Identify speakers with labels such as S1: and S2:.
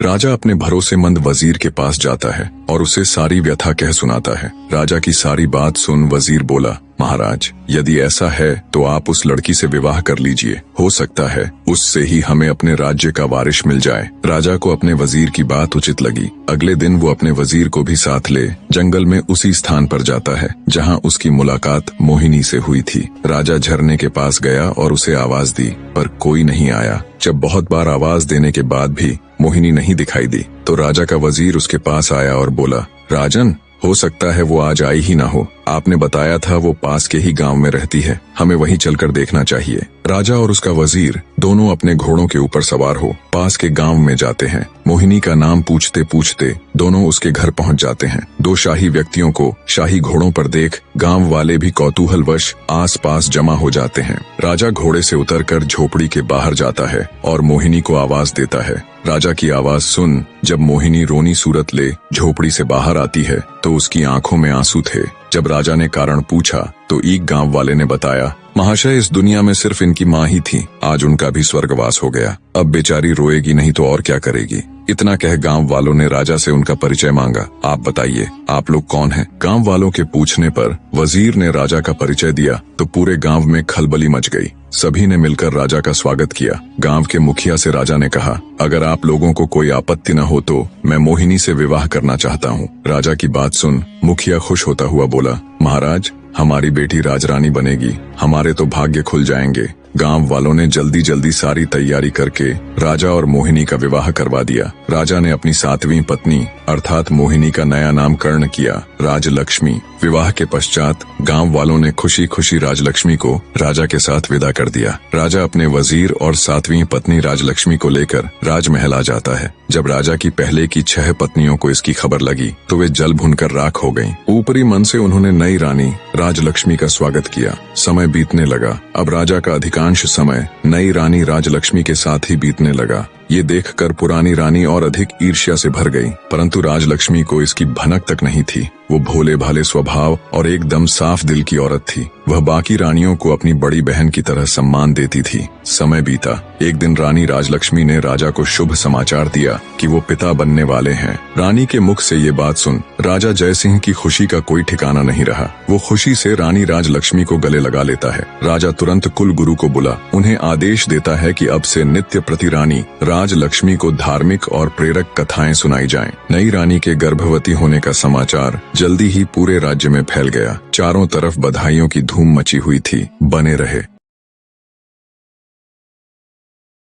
S1: राजा अपने भरोसेमंद वजीर के पास जाता है और उसे सारी व्यथा कह सुनाता है। राजा की सारी बात सुन वजीर बोला, महाराज, यदि ऐसा है तो आप उस लड़की से विवाह कर लीजिए। हो सकता है उससे ही हमें अपने राज्य का वारिस मिल जाए। राजा को अपने वजीर की बात उचित लगी। अगले दिन वो अपने वजीर को भी साथ ले जंगल में उसी स्थान पर जाता है जहां उसकी मुलाकात मोहिनी से हुई थी। राजा झरने के पास गया और उसे आवाज दी, पर कोई नहीं आया। जब बहुत बार आवाज देने के बाद भी मोहिनी नहीं दिखाई दी तो राजा का वजीर उसके पास आया और बोला, राजन, हो सकता है वो आज आई ही ना हो। आपने बताया था वो पास के ही गांव में रहती है, हमें वहीं चलकर देखना चाहिए। राजा और उसका वजीर दोनों अपने घोड़ों के ऊपर सवार हो पास के गांव में जाते हैं। मोहिनी का नाम पूछते पूछते दोनों उसके घर पहुंच जाते हैं। दो शाही व्यक्तियों को शाही घोड़ों पर देख गांव वाले भी कौतूहलवश आस पास जमा हो जाते हैं। राजा घोड़े से उतरकर झोपड़ी के बाहर जाता है और मोहिनी को आवाज देता है। राजा की आवाज सुन जब मोहिनी रोनी सूरत ले झोपड़ी से बाहर आती है तो उसकी आंखों में आंसू थे। जब राजा ने कारण पूछा तो एक गांव वाले ने बताया, महाशय, इस दुनिया में सिर्फ इनकी माँ ही थी, आज उनका भी स्वर्गवास हो गया। अब बेचारी रोएगी नहीं तो और क्या करेगी। इतना कह गांव वालों ने राजा से उनका परिचय मांगा। आप बताइए, आप लोग कौन हैं? गांव वालों के पूछने पर वजीर ने राजा का परिचय दिया तो पूरे गांव में खलबली मच गई। सभी ने मिलकर राजा का स्वागत किया। गांव के मुखिया से राजा ने कहा, अगर आप लोगों को कोई आपत्ति न हो तो मैं मोहिनी से विवाह करना चाहता हूँ। राजा की बात सुन मुखिया खुश होता हुआ बोला, महाराज, हमारी बेटी राजरानी बनेगी, हमारे तो भाग्य खुल जाएंगे। गांव वालों ने जल्दी जल्दी सारी तैयारी करके राजा और मोहिनी का विवाह करवा दिया। राजा ने अपनी 7वीं पत्नी अर्थात मोहिनी का नया नामकरण किया राजलक्ष्मी। विवाह के पश्चात गांव वालों ने खुशी खुशी राजलक्ष्मी को राजा के साथ विदा कर दिया। राजा अपने वजीर और 7वीं पत्नी राजलक्ष्मी को लेकर राजमहल आ जाता है। जब राजा की पहले की 6 पत्नियों को इसकी खबर लगी तो वे जल भुनकर राख हो गईं। ऊपरी मन से उन्होंने नई रानी राजलक्ष्मी का स्वागत किया। समय बीतने लगा। अब राजा का अधिकांश समय नई रानी राजलक्ष्मी के साथ ही बीतने लगा। ये देखकर पुरानी रानी और अधिक ईर्ष्या से भर गई, परंतु राजलक्ष्मी को इसकी भनक तक नहीं थी। वो भोले भाले स्वभाव और एकदम साफ दिल की औरत थी। वह बाकी रानियों को अपनी बड़ी बहन की तरह सम्मान देती थी। समय बीता। एक दिन रानी राजलक्ष्मी ने राजा को शुभ समाचार दिया कि वो पिता बनने वाले हैं। रानी के मुख से ये बात सुन राजा जयसिंह की खुशी का कोई ठिकाना नहीं रहा। वो खुशी से रानी राजलक्ष्मी को गले लगा लेता है। राजा तुरंत कुल गुरु को बुला उन्हें आदेश देता है कि अब से नित्य प्रति रानी राजलक्ष्मी को धार्मिक और प्रेरक कथाएं सुनाई जाएं। नई रानी के गर्भवती होने का समाचार जल्दी ही पूरे राज्य में फैल गया। चारों तरफ बधाइयों की धूम मची हुई थी। बने रहे।